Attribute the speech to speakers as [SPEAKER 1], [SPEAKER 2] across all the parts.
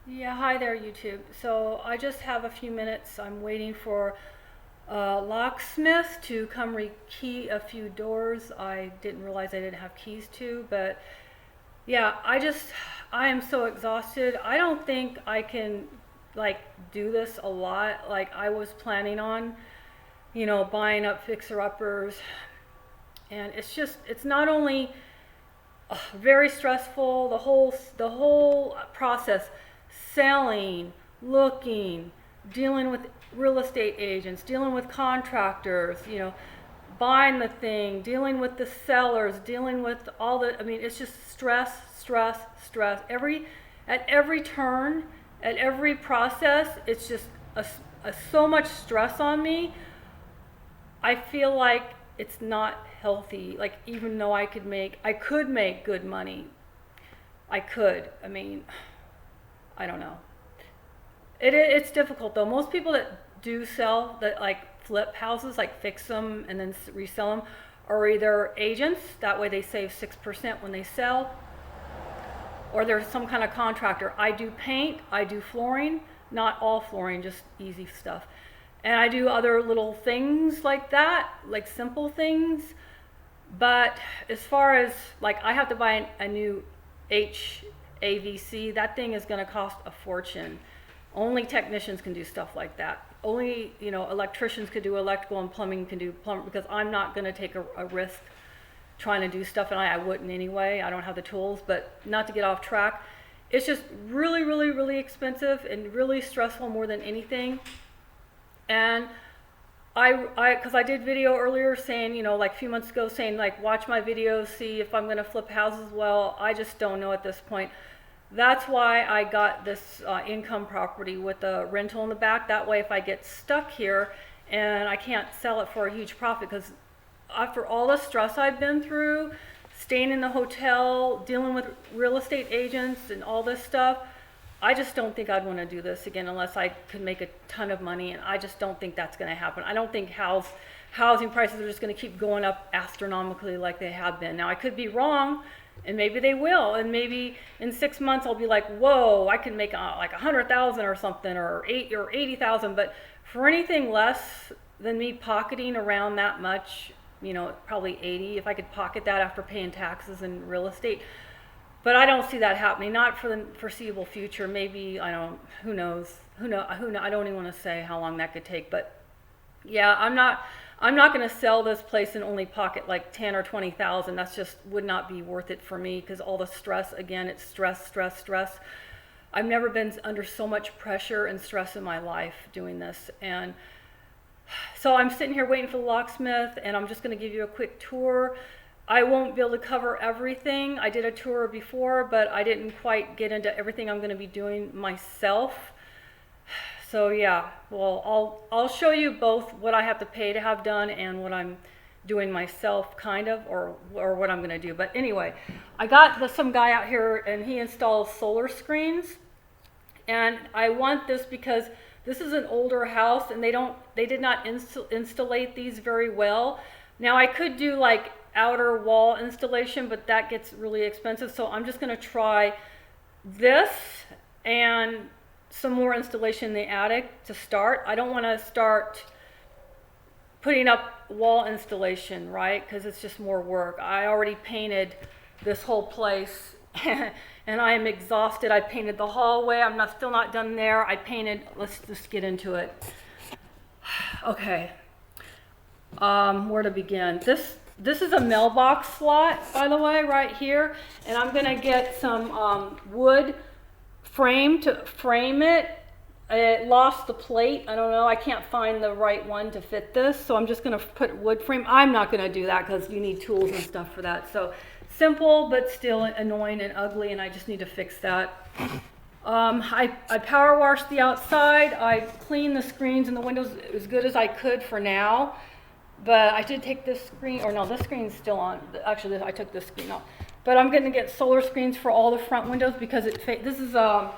[SPEAKER 1] Yeah, hi there, YouTube. So I just have a few minutes. I'm waiting for a locksmith to come rekey a few doors. I didn't realize I didn't have keys to, but yeah, I am so exhausted. I don't think I can like do this a lot like I was planning on, buying up fixer-uppers. And it's not only very stressful. The whole process, selling, looking, dealing with real estate agents, dealing with contractors, buying the thing, dealing with the sellers, dealing with all the. I mean, it's just stress, stress, stress. At every turn, at every process, it's just so much stress on me. I feel like it's not healthy. Like even though I could make good money. I could. I mean, I don't know. It's difficult though. Most people that do sell, that like flip houses, like fix them and then resell them, are either agents. That way they save 6% when they sell, or there's some kind of contractor. I do paint. I do flooring. Not all flooring, just easy stuff. And I do other little things like that, like simple things. But as far as like I have to buy a new HAVC, that thing is going to cost a fortune. Only technicians can do stuff like that. Only, electricians could do electrical and plumbing can do plumbing, because I'm not going to take a risk trying to do stuff, and I wouldn't anyway. I don't have the tools. But not to get off track, it's just really, really, really expensive and really stressful more than anything. And because I did video earlier saying, like a few months ago saying, like, watch my videos, see if I'm going to flip houses. Well, I just don't know at this point. That's why I got this income property with a rental in the back. That way, if I get stuck here and I can't sell it for a huge profit, because after all the stress I've been through, staying in the hotel, dealing with real estate agents and all this stuff, I just don't think I'd want to do this again unless I could make a ton of money, and I just don't think that's going to happen. I don't think housing prices are just going to keep going up astronomically like they have been. Now, I could be wrong, and maybe they will, and maybe in 6 months I'll be like, whoa, I can make like 100,000 or something, or 80,000. But for anything less than me pocketing around that much, probably 80, if I could pocket that after paying taxes and real estate. But I don't see that happening, not for the foreseeable future. Maybe, who knows? I don't even want to say how long that could take. But yeah, I'm not going to sell this place and only pocket like 10 or 20,000. That's just would not be worth it for me, because all the stress, again, it's stress, stress, stress. I've never been under so much pressure and stress in my life doing this. And so I'm sitting here waiting for the locksmith, and I'm just going to give you a quick tour. I won't be able to cover everything. I did a tour before, but I didn't quite get into everything I'm going to be doing myself. So yeah, well, I'll show you both what I have to pay to have done and what I'm doing myself, kind of, or what I'm going to do. But anyway, I got some guy out here, and he installs solar screens. And I want this because this is an older house, and they did not installate these very well. Now I could do like outer wall installation, but that gets really expensive. So I'm just going to try this and some more installation in the attic to start. I don't want to start putting up wall installation, right? Because it's just more work. I already painted this whole place and I am exhausted. I painted the hallway. Still not done there. Let's just get into it. Okay. Where to begin? This is a mailbox slot, by the way, right here. And I'm going to get some wood frame to frame it. It lost the plate. I don't know. I can't find the right one to fit this. So I'm just going to put wood frame. I'm not going to do that because you need tools and stuff for that. So simple, but still annoying and ugly, and I just need to fix that. I power washed the outside. I cleaned the screens and the windows as good as I could for now. But I did take this screen, or no, this screen's still on. Actually, I took this screen off. But I'm going to get solar screens for all the front windows because this is a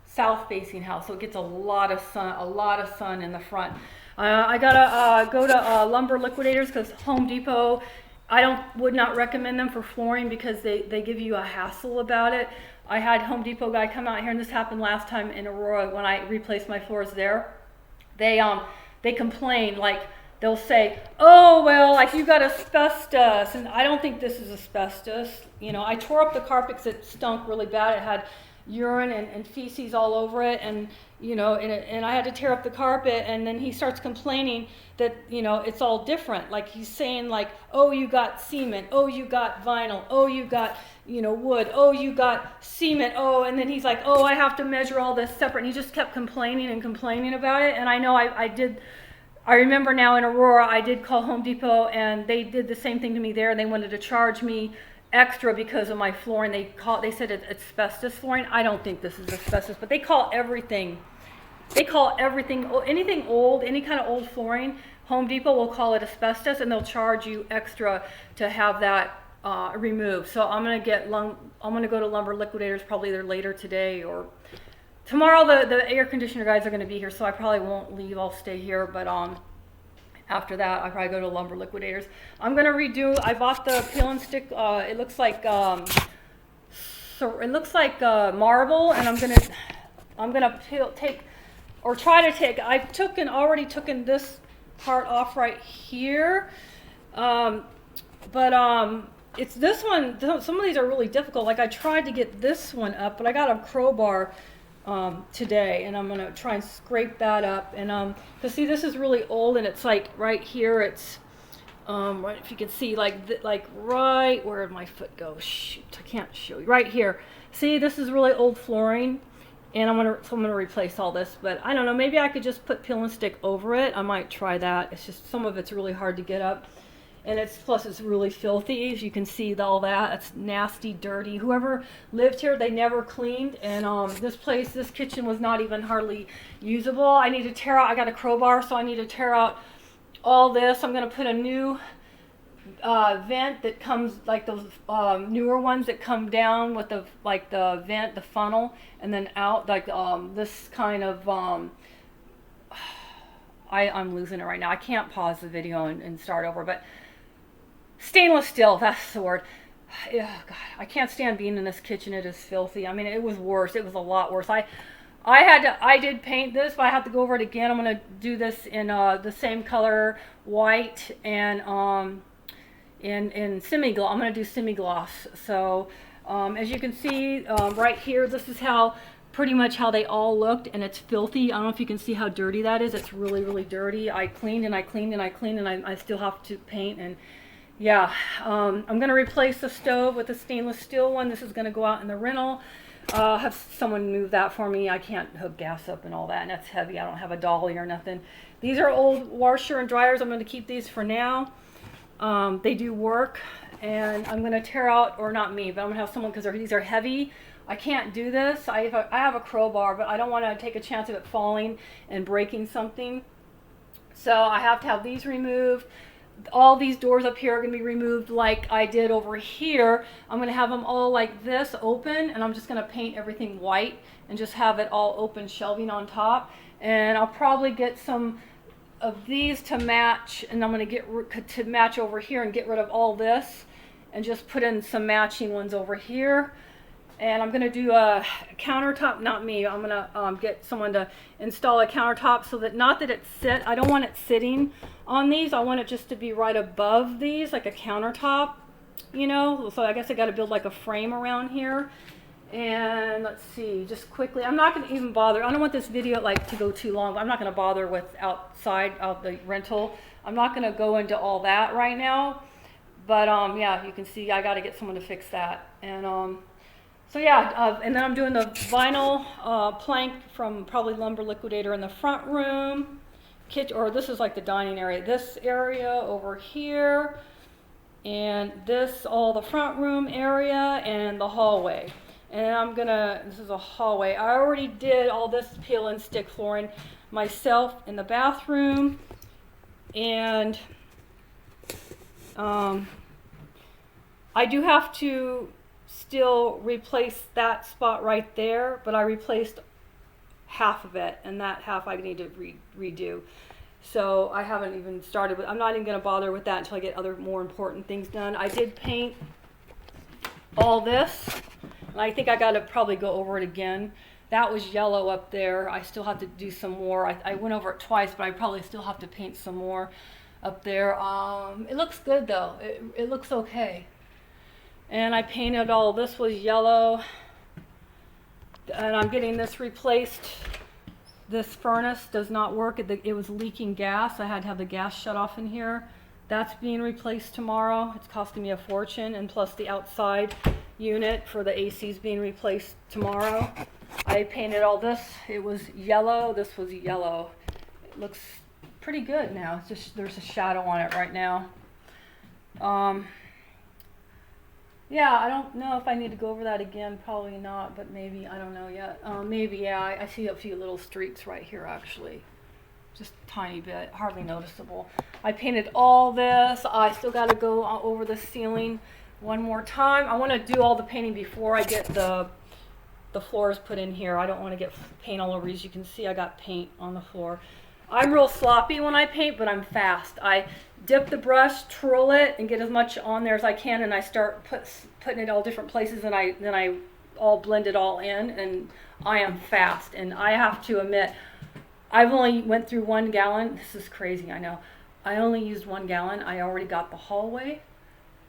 [SPEAKER 1] south-facing house, so it gets a lot of sun in the front. I gotta go to Lumber Liquidators because Home Depot, would not recommend them for flooring because they give you a hassle about it. I had Home Depot guy come out here, and this happened last time in Aurora when I replaced my floors there. They complain, like they'll say, oh well, like you got asbestos, and I don't think this is asbestos. You know, I tore up the carpet because it stunk really bad. It had urine and feces all over it, and you know, and I had to tear up the carpet. And then he starts complaining that, you know, it's all different. Like he's saying, like, oh, you got cement, oh, you got vinyl, oh, you got, you know, wood, oh, you got cement, oh, and then he's like, oh, I have to measure all this separate. And he just kept complaining and complaining about it. And I know I remember now in Aurora, I did call Home Depot, and they did the same thing to me there. They wanted to charge me extra because of my flooring. They said it's asbestos flooring. I don't think this is asbestos, but they call everything, anything old, any kind of old flooring, Home Depot will call it asbestos, and they'll charge you extra to have that removed. So I'm gonna go to Lumber Liquidators probably either later today or tomorrow. The air conditioner guys are gonna be here, so I probably won't leave. I'll stay here, but after that, I'll probably go to Lumber Liquidators. I'm gonna redo. I bought the peel and stick. It looks like marble, and I'm gonna I've already taken this part off right here, but it's this one. Some of these are really difficult. Like I tried to get this one up, but I got a crowbar today, and I'm gonna try and scrape that up. And cause see, this is really old, and it's like right here. It's right, if you can see, like right where did my foot go? Shoot, I can't show you. Right here. See, this is really old flooring, and I'm gonna replace all this. But I don't know. Maybe I could just put peel and stick over it. I might try that. It's just some of it's really hard to get up. And plus it's really filthy. As you can see, all that, it's nasty, dirty. Whoever lived here, they never cleaned. And this kitchen was not even hardly usable. I need to tear out, I got a crowbar, so I need to tear out all this. I'm gonna put a new vent that comes, like those newer ones that come down with the vent, the funnel, and then out, like this kind of, I'm losing it right now. I can't pause the video and start over, but stainless steel, that's the word. Oh, God, I can't stand being in this kitchen. It is filthy. I mean, it was worse. It was a lot worse. I did paint this, but I have to go over it again. I'm going to do this in the same color, white, and in semi-gloss. I'm going to do semi-gloss. So as you can see right here, this is pretty much how they all looked, and it's filthy. I don't know if you can see how dirty that is. It's really, really dirty. I cleaned and I cleaned and I cleaned, and I still have to paint. And yeah, I'm going to replace the stove with a stainless steel one. This is going to go out in the rental. Have someone move that for me. I can't hook gas up and all that, and that's heavy. I don't have a dolly or nothing. These are old washer and dryers. I'm going to keep these for now. They do work, and I'm going to tear out, or not me, but I'm going to have someone, because these are heavy. I can't do this. I have a crowbar, but I don't want to take a chance of it falling and breaking something. So I have to have these removed. All these doors up here are going to be removed like I did over here. I'm going to have them all like this open, and I'm just going to paint everything white and just have it all open shelving on top. And I'll probably get some of these to match, and I'm going to match over here and get rid of all this and just put in some matching ones over here. And I'm going to do a countertop, not me, I'm going to get someone to install a countertop, so that, not that I don't want it sitting on these, I want it just to be right above these, like a countertop, you know. So I guess I got to build like a frame around here. And let's see, just quickly, I'm not going to even bother, I don't want this video to go too long, but I'm not going to bother with outside of the rental. I'm not going to go into all that right now, but yeah, you can see I got to get someone to fix that. And so yeah, and then I'm doing the vinyl plank from probably Lumber Liquidator in the front room, or this is like the dining area, this area over here, and all the front room area, and the hallway. And this is a hallway. I already did all this peel and stick flooring myself in the bathroom, and I do have to still replace that spot right there, but I replaced half of it, and that half I need to redo. So I haven't even started I'm not even going to bother with that until I get other more important things done. I did paint all this, And I think I gotta probably go over it again. That was yellow up there. I still have to do some more. I went over it twice, but I probably still have to paint some more up there. It looks good though. It looks okay. And I painted all, this was yellow. And I'm getting this replaced. This furnace does not work. It was leaking gas. I had to have the gas shut off in here. That's being replaced tomorrow. It's costing me a fortune, and plus the outside unit for the AC is being replaced tomorrow. I painted all this. It was yellow. This was yellow. It looks pretty good now. It's just there's a shadow on it right now. Yeah, I don't know if I need to go over that again. Probably not, but maybe. I don't know yet. Maybe, yeah. I see a few little streaks right here, actually. Just a tiny bit, hardly noticeable. I painted all this. I still got to go over the ceiling one more time. I want to do all the painting before I get the floors put in here. I don't want to get paint all over. As you can see, I got paint on the floor. I'm real sloppy when I paint, but I'm fast. I dip the brush, twirl it, and get as much on there as I can, and I start putting it all different places, and then I all blend it all in, and I am fast. And I have to admit, I've only went through 1 gallon. This is crazy, I know. I only used 1 gallon. I already got the hallway,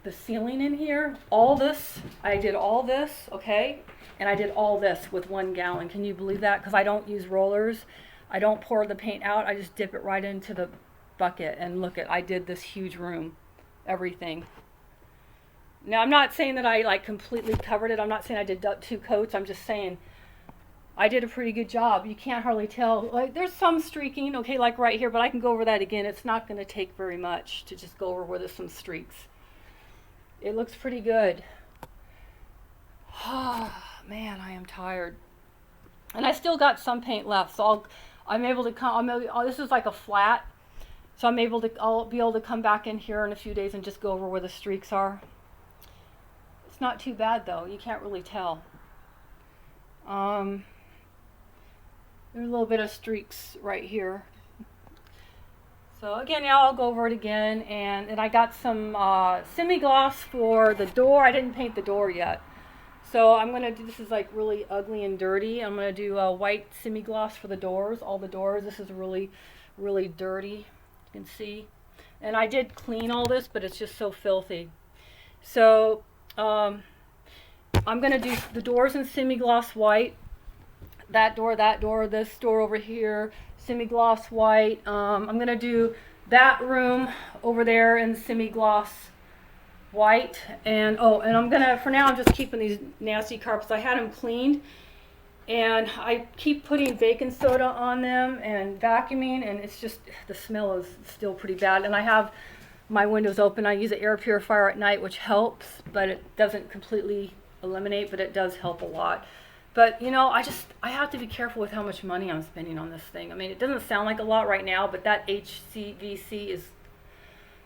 [SPEAKER 1] the ceiling in here, all this. I did all this, okay? And I did all this with 1 gallon. Can you believe that? Because I don't use rollers. I don't pour the paint out. I just dip it right into the bucket, and look at, I did this huge room, everything. Now, I'm not saying that I like completely covered it. I'm not saying I did 2 coats. I'm just saying I did a pretty good job. You can't hardly tell. Like, there's some streaking, okay, like right here, but I can go over that again. It's not going to take very much to just go over where there's some streaks. It looks pretty good. Man, I am tired. And I still got some paint left, so I'm able to come. This is like a flat, so I'll be able to come back in here in a few days and just go over where the streaks are. It's not too bad though. You can't really tell. There's a little bit of streaks right here. So again, now I'll go over it again, and I got some semi-gloss for the door. I didn't paint the door yet. So I'm going to do, this is like really ugly and dirty. I'm going to do a white semi-gloss for the doors, all the doors. This is really, really dirty, you can see. And I did clean all this, but it's just so filthy. So I'm going to do the doors in semi-gloss white. That door, this door over here, semi-gloss white. I'm going to do that room over there in semi-gloss white, and I'm gonna, for now I'm just keeping these nasty carpets. I had them cleaned, and I keep putting baking soda on them and vacuuming, and it's just, the smell is still pretty bad. And I have my windows open. I use an air purifier at night, which helps, but it doesn't completely eliminate, but it does help a lot. But you know, I have to be careful with how much money I'm spending on this thing. I mean, it doesn't sound like a lot right now, but that HVAC is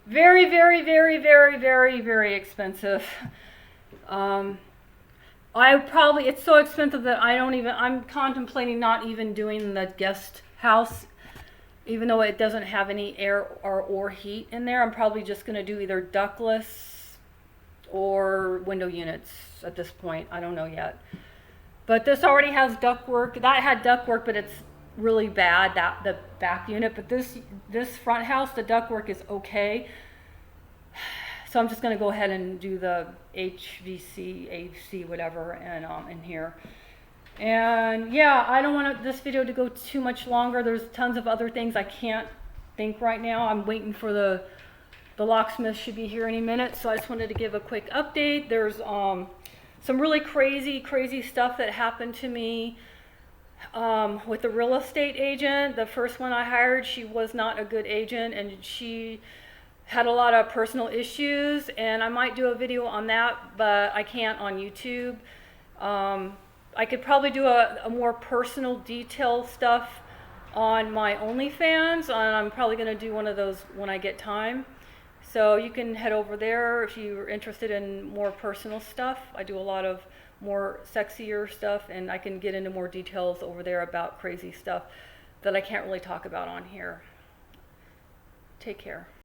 [SPEAKER 1] very, very, very, very, very, very expensive. It's so expensive that I'm contemplating not even doing the guest house, even though it doesn't have any air or heat in there. I'm probably just going to do either ductless or window units at this point. I don't know yet. But this already has ductwork. That had ductwork, but it's really bad, the back unit. But this front house, the ductwork is okay. So I'm just going to go ahead and do the HVAC, AC, whatever, and in here. And yeah, I don't want this video to go too much longer. There's tons of other things I can't think right now. I'm waiting for the locksmith should be here any minute. So I just wanted to give a quick update. There's some really crazy stuff that happened to me with the real estate agent. The first one I hired, she was not a good agent, and she had a lot of personal issues, and I might do a video on that, but I can't on YouTube. I could probably do a more personal detail stuff on my OnlyFans, and I'm probably going to do one of those when I get time. So you can head over there if you're interested in more personal stuff. I do a lot of more sexier stuff, and I can get into more details over there about crazy stuff that I can't really talk about on here. Take care.